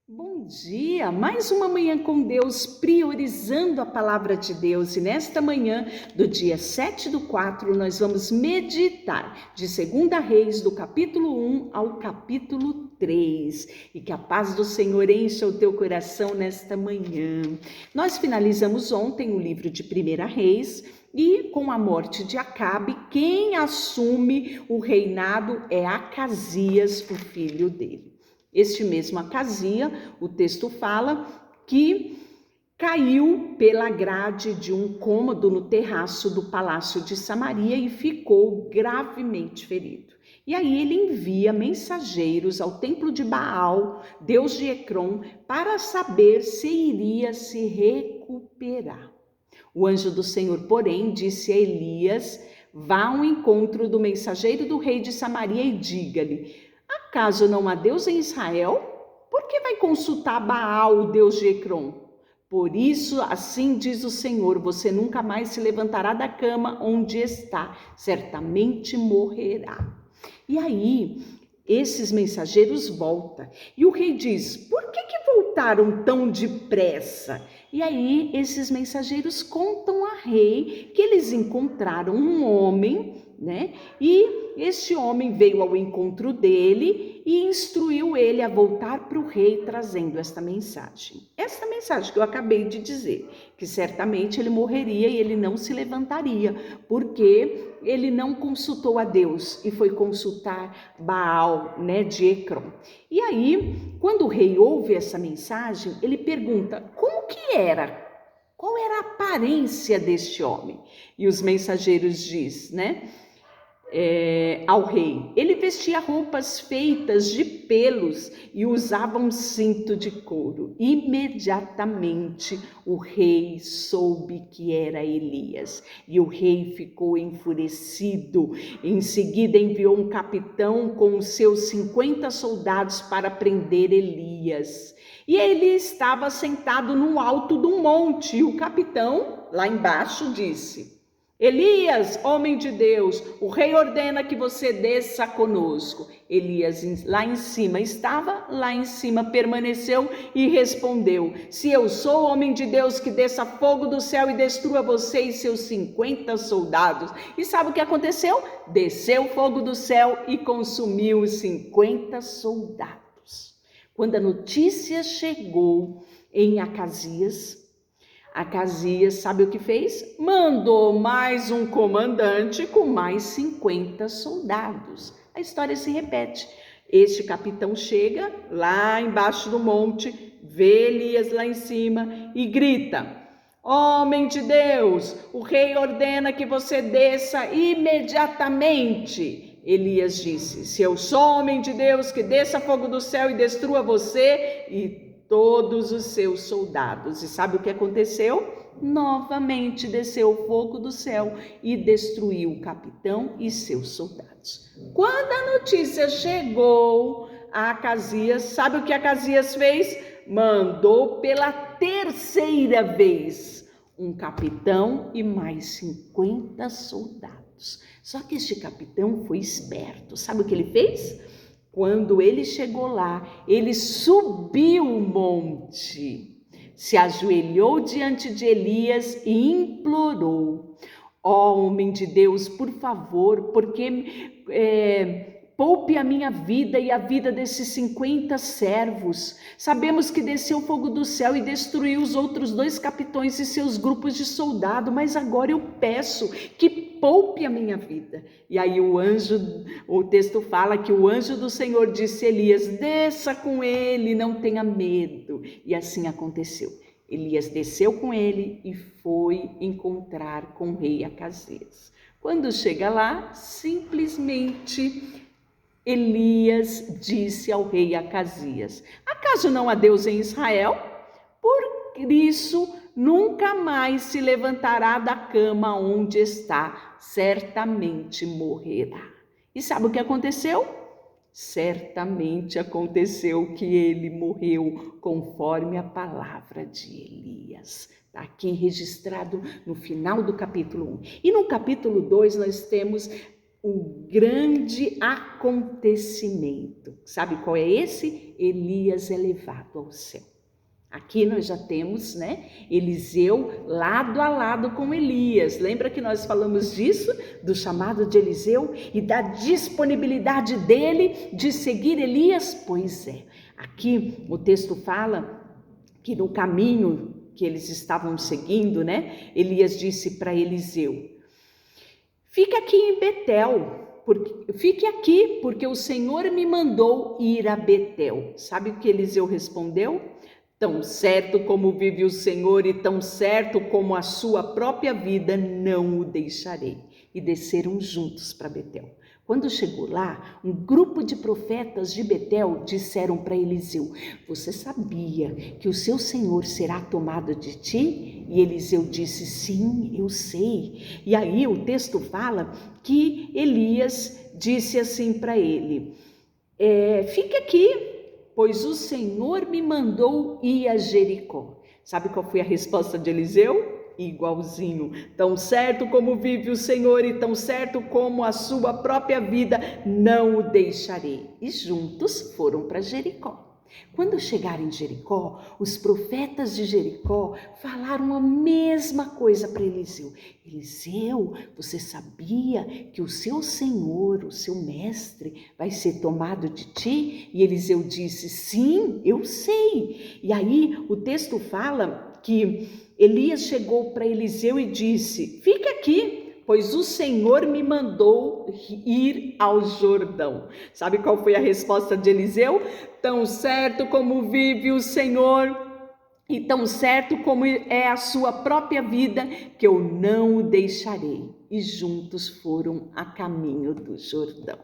Bom dia, mais uma manhã com Deus, priorizando a palavra de Deus. E nesta manhã do dia 7/4, nós vamos meditar de 2 Reis, do capítulo 1 ao capítulo 3. E que a paz do Senhor encha o teu coração nesta manhã. Nós finalizamos ontem o livro de 1 Reis e com a morte de Acabe, quem assume o reinado é Acasias, o filho dele. Este mesmo Acasias, o texto fala que caiu pela grade de um cômodo no terraço do palácio de Samaria e ficou gravemente ferido. E aí ele envia mensageiros ao templo de Baal, deus de Ecrom, para saber se iria se recuperar. O anjo do Senhor, porém, disse a Elias: vá ao encontro do mensageiro do rei de Samaria e diga-lhe: acaso não há Deus em Israel? Por que vai consultar Baal, o Deus de Ecrom? Por isso, assim diz o Senhor, você nunca mais se levantará da cama onde está, certamente morrerá. E aí, esses mensageiros voltam. E o rei diz: por que voltaram tão depressa? E aí, esses mensageiros contam a rei que eles encontraram um homem, né? E este homem veio ao encontro dele e instruiu ele a voltar para o rei trazendo esta mensagem. Esta mensagem que eu acabei de dizer, que certamente ele morreria e ele não se levantaria, porque ele não consultou a Deus e foi consultar Baal, né, de Ecrom. E aí, quando o rei ouve essa mensagem, ele pergunta: como que era? Qual era a aparência deste homem? E os mensageiros diz, né, ao rei: ele vestia roupas feitas de pelos e usava um cinto de couro. Imediatamente o rei soube que era Elias e o rei ficou enfurecido. Em seguida enviou um capitão com os seus 50 soldados para prender Elias. E ele estava sentado no alto do monte e o capitão lá embaixo disse: Elias, homem de Deus, o rei ordena que você desça conosco. Elias lá em cima estava, lá em cima permaneceu e respondeu: se eu sou homem de Deus, que desça fogo do céu e destrua você e seus 50 soldados. E sabe o que aconteceu? Desceu fogo do céu e consumiu os 50 soldados. Quando a notícia chegou em Acasias, sabe o que fez? Mandou mais um comandante com mais 50 soldados. A história se repete. Este capitão chega lá embaixo do monte, vê Elias lá em cima e grita: homem de Deus, o rei ordena que você desça imediatamente. Elias disse: se eu sou homem de Deus, que desça fogo do céu e destrua você e todos os seus soldados. E sabe o que aconteceu? Novamente desceu o fogo do céu e destruiu o capitão e seus soldados. Quando a notícia chegou a Acasias, sabe o que Acasias fez? Mandou pela terceira vez um capitão e mais 50 soldados. Só que este capitão foi esperto. Sabe o que ele fez? Quando ele chegou lá, ele subiu o monte, se ajoelhou diante de Elias e implorou: homem de Deus, por favor, porque poupe a minha vida e a vida desses 50 servos. Sabemos que desceu fogo do céu e destruiu os outros 2 capitões e seus grupos de soldado, mas agora eu peço que poupe a minha vida. E aí o texto fala que o anjo do Senhor disse a Elias: desça com ele, não tenha medo. E assim aconteceu. Elias desceu com ele e foi encontrar com o rei Acasias. Quando chega lá, simplesmente Elias disse ao rei Acasias: acaso não há Deus em Israel? Por isso nunca mais se levantará da cama onde está, certamente morrerá. E sabe o que aconteceu? Certamente aconteceu que ele morreu conforme a palavra de Elias. Está aqui registrado no final do capítulo 1. E no capítulo 2 nós temos o grande acontecimento. Sabe qual é esse? Elias é levado ao céu. Aqui nós já temos, Eliseu lado a lado com Elias. Lembra que nós falamos disso, do chamado de Eliseu e da disponibilidade dele de seguir Elias? Pois é, aqui o texto fala que no caminho que eles estavam seguindo, Elias disse para Eliseu: fica aqui em Betel, fique aqui, porque o Senhor me mandou ir a Betel. Sabe o que Eliseu respondeu? Tão certo como vive o Senhor e tão certo como a sua própria vida, não o deixarei. E desceram juntos para Betel. Quando chegou lá, um grupo de profetas de Betel disseram para Eliseu: você sabia que o seu Senhor será tomado de ti? E Eliseu disse: sim, eu sei. E aí o texto fala que Elias disse assim para ele: fique aqui, pois o Senhor me mandou ir a Jericó. Sabe qual foi a resposta de Eliseu? Igualzinho. Tão certo como vive o Senhor e tão certo como a sua própria vida, não o deixarei. E juntos foram para Jericó. Quando chegaram em Jericó, os profetas de Jericó falaram a mesma coisa para Eliseu. Eliseu, você sabia que o seu Senhor, o seu mestre, vai ser tomado de ti? E Eliseu disse: sim, eu sei. E aí o texto fala que Elias chegou para Eliseu e disse: fica aqui, pois o Senhor me mandou ir ao Jordão. Sabe qual foi a resposta de Eliseu? Tão certo como vive o Senhor e tão certo como é a sua própria vida, que eu não o deixarei. E juntos foram a caminho do Jordão.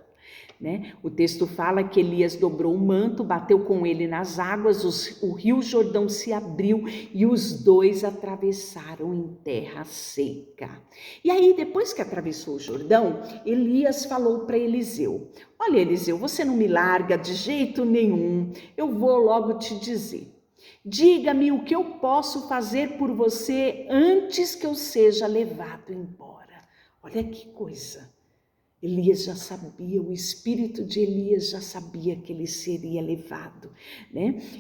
O texto fala que Elias dobrou o manto, bateu com ele nas águas, o rio Jordão se abriu e os dois atravessaram em terra seca. E aí, depois que atravessou o Jordão, Elias falou para Eliseu: olha, Eliseu, você não me larga de jeito nenhum, eu vou logo te dizer. Diga-me o que eu posso fazer por você antes que eu seja levado embora. Olha que coisa. Elias já sabia, o espírito de Elias já sabia que ele seria levado,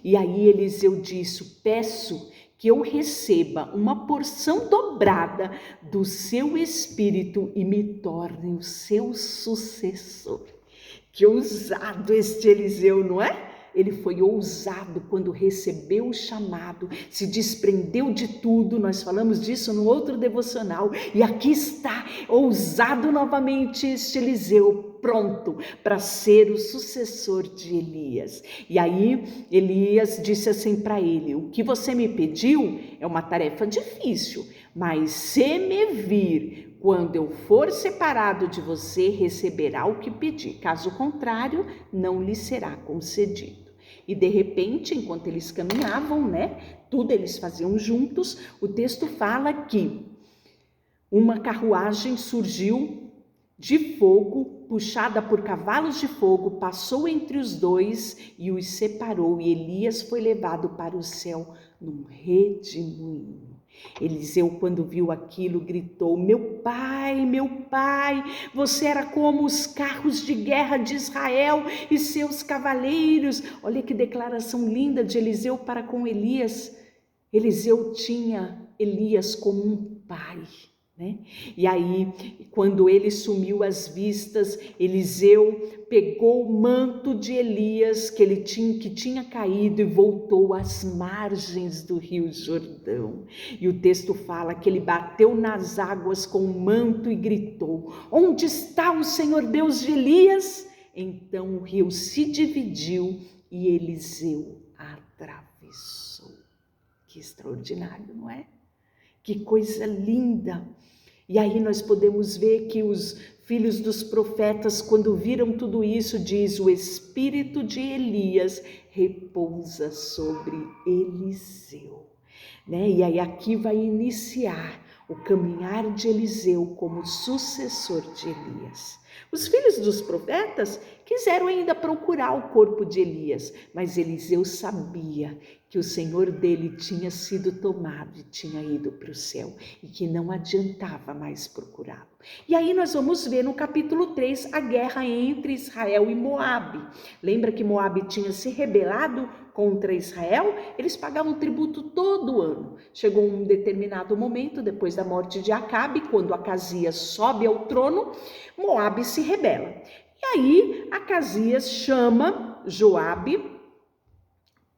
E aí Eliseu disse: peço que eu receba uma porção dobrada do seu espírito e me torne o seu sucessor. Que ousado este Eliseu, não é? Ele foi ousado quando recebeu o chamado, se desprendeu de tudo. Nós falamos disso no outro devocional. E aqui está, ousado novamente este Eliseu, pronto para ser o sucessor de Elias. E aí Elias disse assim para ele: o que você me pediu é uma tarefa difícil, mas se me vir quando eu for separado de você, receberá o que pedir. Caso contrário, não lhe será concedido. E de repente, enquanto eles caminhavam, tudo eles faziam juntos, o texto fala que uma carruagem surgiu de fogo, puxada por cavalos de fogo, passou entre os dois e os separou, e Elias foi levado para o céu num redemoinho. Eliseu, quando viu aquilo, gritou: meu pai, você era como os carros de guerra de Israel e seus cavaleiros. Olha que declaração linda de Eliseu para com Elias. Eliseu tinha Elias como um pai. E aí, quando ele sumiu às vistas, Eliseu pegou o manto de Elias que tinha caído e voltou às margens do rio Jordão. E o texto fala que ele bateu nas águas com o manto e gritou: onde está o Senhor Deus de Elias? Então o rio se dividiu e Eliseu atravessou. Que extraordinário, não é? Que coisa linda! E aí nós podemos ver que os filhos dos profetas, quando viram tudo isso, diz: o espírito de Elias repousa sobre Eliseu. E aí aqui vai iniciar o caminhar de Eliseu como sucessor de Elias. Os filhos dos profetas quiseram ainda procurar o corpo de Elias, mas Eliseu sabia que o Senhor dele tinha sido tomado e tinha ido para o céu e que não adiantava mais procurá-lo. E aí nós vamos ver no capítulo 3 a guerra entre Israel e Moabe. Lembra que Moabe tinha se rebelado contra Israel? Eles pagavam tributo todo ano. Chegou um determinado momento, depois da morte de Acabe, quando Acasias sobe ao trono, Moabe se rebela. E aí Acasias chama Joabe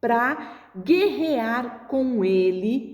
para guerrear com ele,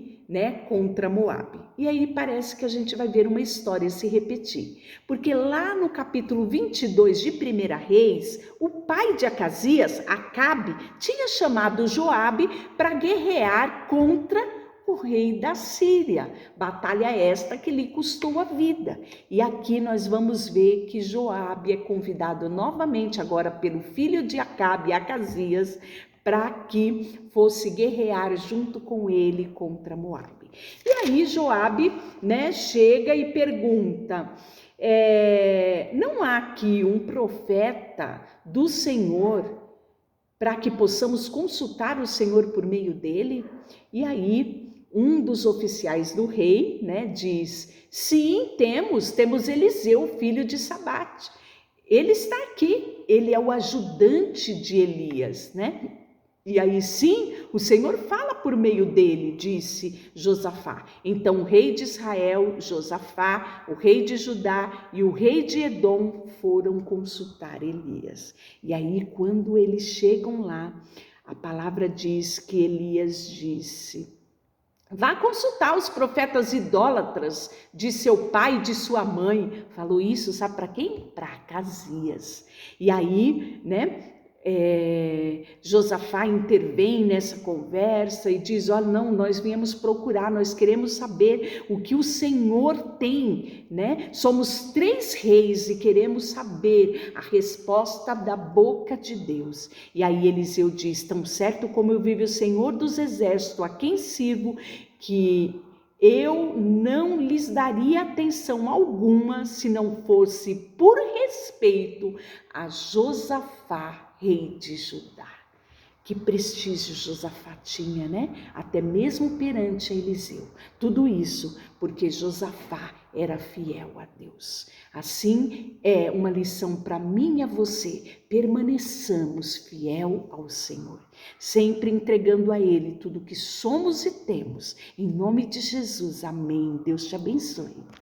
contra Moabe. E aí parece que a gente vai ver uma história se repetir, porque lá no capítulo 22 de 1 Reis, o pai de Acasias, Acabe, tinha chamado Joabe para guerrear contra o rei da Síria, batalha esta que lhe custou a vida. E aqui nós vamos ver que Joabe é convidado novamente agora pelo filho de Acabe, Acasias, para que fosse guerrear junto com ele contra Moabe. E aí Joabe, chega e pergunta: não há aqui um profeta do Senhor para que possamos consultar o Senhor por meio dele? E aí um dos oficiais do rei, diz: sim, temos Eliseu, filho de Safate. Ele está aqui, ele é o ajudante de Elias, E aí sim, o Senhor fala por meio dele, disse Josafá. Então o rei de Israel, Josafá, o rei de Judá e o rei de Edom foram consultar Elias. E aí quando eles chegam lá, a palavra diz que Elias disse: vá consultar os profetas idólatras de seu pai e de sua mãe. Falou isso, sabe para quem? Para Acasias. E aí, Josafá intervém nessa conversa e diz: olha, não, nós viemos procurar, nós queremos saber o que o Senhor tem, Somos 3 reis e queremos saber a resposta da boca de Deus. E aí Eliseu diz: tão certo como eu vivo o Senhor dos exércitos, a quem sirvo, que eu não lhes daria atenção alguma se não fosse por respeito a Josafá, rei de Judá. Que prestígio Josafá tinha, Até mesmo perante Eliseu. Tudo isso porque Josafá era fiel a Deus. Assim, é uma lição para mim e a você. Permaneçamos fiel ao Senhor, sempre entregando a Ele tudo que somos e temos. Em nome de Jesus, amém. Deus te abençoe.